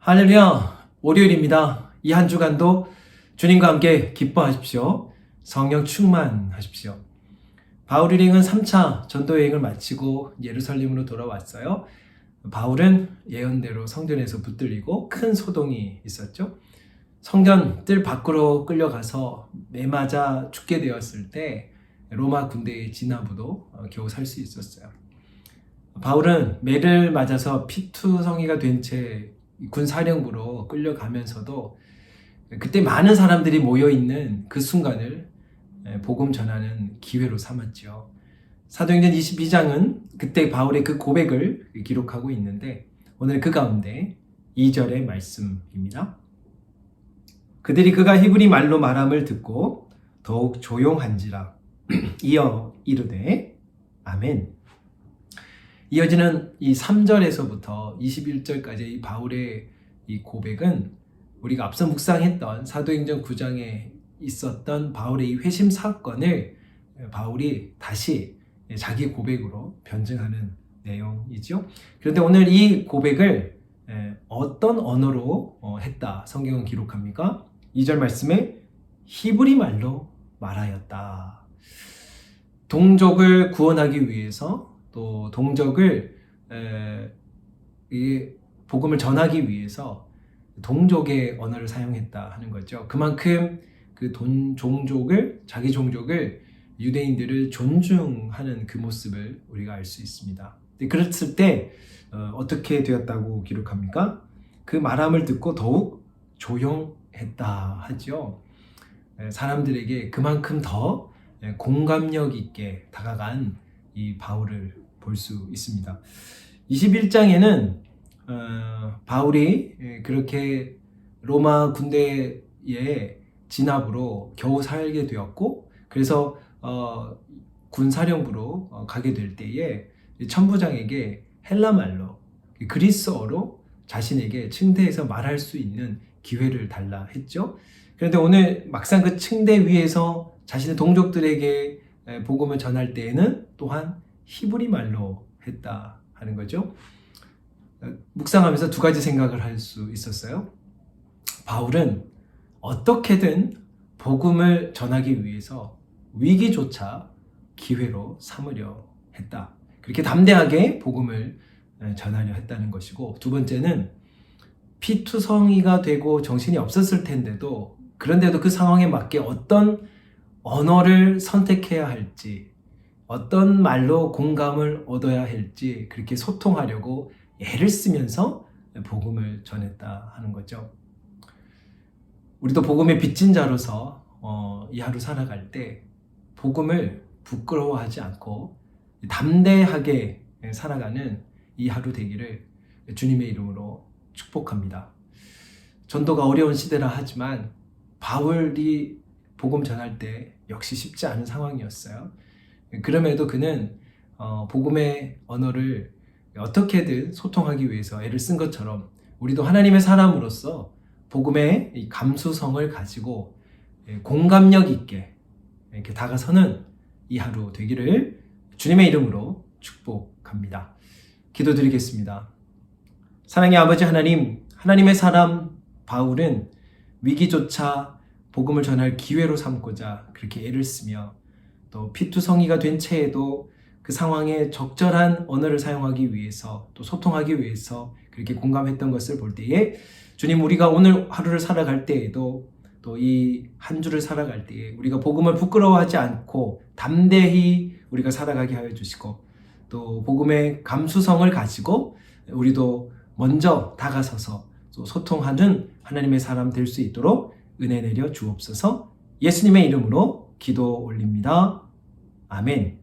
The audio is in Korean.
할렐루야, 월요일입니다. 이 한 주간도 주님과 함께 기뻐하십시오. 성령 충만하십시오. 바울 일행은 3차 전도 여행을 마치고 예루살렘으로 돌아왔어요. 바울은 예언대로 성전에서 붙들리고 큰 소동이 있었죠. 성전 뜰 밖으로 끌려가서 매 맞아 죽게 되었을 때 로마 군대의 진압으로 겨우 살 수 있었어요. 바울은 매를 맞아서 피투성이가 된 채 군사령부로 끌려가면서도 그때 많은 사람들이 모여있는 그 순간을 복음 전하는 기회로 삼았죠. 사도행전 22장은 그때 바울의 그 고백을 기록하고 있는데 오늘 그 가운데 2절의 말씀입니다. 그들이 그가 히브리 말로 말함을 듣고 더욱 조용한지라 이어 이르되 아멘. 이어지는 이 3절에서부터 21절까지 이 바울의 이 고백은 우리가 앞서 묵상했던 사도행전 9장에 있었던 바울의 이 회심 사건을 바울이 다시 자기 고백으로 변증하는 내용이죠. 그런데 오늘 이 고백을 어떤 언어로 했다 성경은 기록합니까? 2절 말씀에 히브리 말로 말하였다. 동족을 구원하기 위해서 또 동족을 복음을 전하기 위해서 동족의 언어를 사용했다 하는 거죠. 그만큼 그 종족을 자기 종족을 유대인들을 존중하는 그 모습을 우리가 알 수 있습니다. 그랬을 때 어떻게 되었다고 기록합니까? 그 말함을 듣고 더욱 조용했다 하죠. 사람들에게 그만큼 더 공감력 있게 다가간 이 바울을 볼 수 있습니다. 21장에는 바울이 그렇게 로마 군대의 진압으로 겨우 살게 되었고 그래서 군사령부로 가게 될 때에 천부장에게 헬라말로 그리스어로 자신에게 층대에서 말할 수 있는 기회를 달라 했죠. 그런데 오늘 막상 그 층대 위에서 자신의 동족들에게 복음을 전할 때에는 또한 히브리 말로 했다 하는 거죠. 묵상하면서 두 가지 생각을 할 수 있었어요. 바울은 어떻게든 복음을 전하기 위해서 위기조차 기회로 삼으려 했다. 그렇게 담대하게 복음을 전하려 했다는 것이고, 두 번째는 피투성이가 되고 정신이 없었을 텐데도 그런데도 그 상황에 맞게 어떤 언어를 선택해야 할지, 어떤 말로 공감을 얻어야 할지 그렇게 소통하려고 애를 쓰면서 복음을 전했다 하는 거죠. 우리도 복음의 빚진 자로서 이 하루 살아갈 때 복음을 부끄러워하지 않고 담대하게 살아가는 이 하루 되기를 주님의 이름으로 축복합니다. 전도가 어려운 시대라 하지만 바울이 복음 전할 때 역시 쉽지 않은 상황이었어요. 그럼에도 그는 복음의 언어를 어떻게든 소통하기 위해서 애를 쓴 것처럼 우리도 하나님의 사람으로서 복음의 이 감수성을 가지고 공감력 있게 이렇게 다가서는 이 하루 되기를 주님의 이름으로 축복합니다. 기도드리겠습니다. 사랑의 아버지 하나님, 하나님의 사람 바울은 위기조차 복음을 전할 기회로 삼고자 그렇게 애를 쓰며 또 피투성이가 된 채에도 그 상황에 적절한 언어를 사용하기 위해서 또 소통하기 위해서 그렇게 공감했던 것을 볼 때에 주님, 우리가 오늘 하루를 살아갈 때에도 또 이 한 주를 살아갈 때에 우리가 복음을 부끄러워하지 않고 담대히 우리가 살아가게 하여 주시고 또 복음의 감수성을 가지고 우리도 먼저 다가서서 소통하는 하나님의 사람 될 수 있도록 은혜 내려 주옵소서. 예수님의 이름으로 기도 올립니다. 아멘.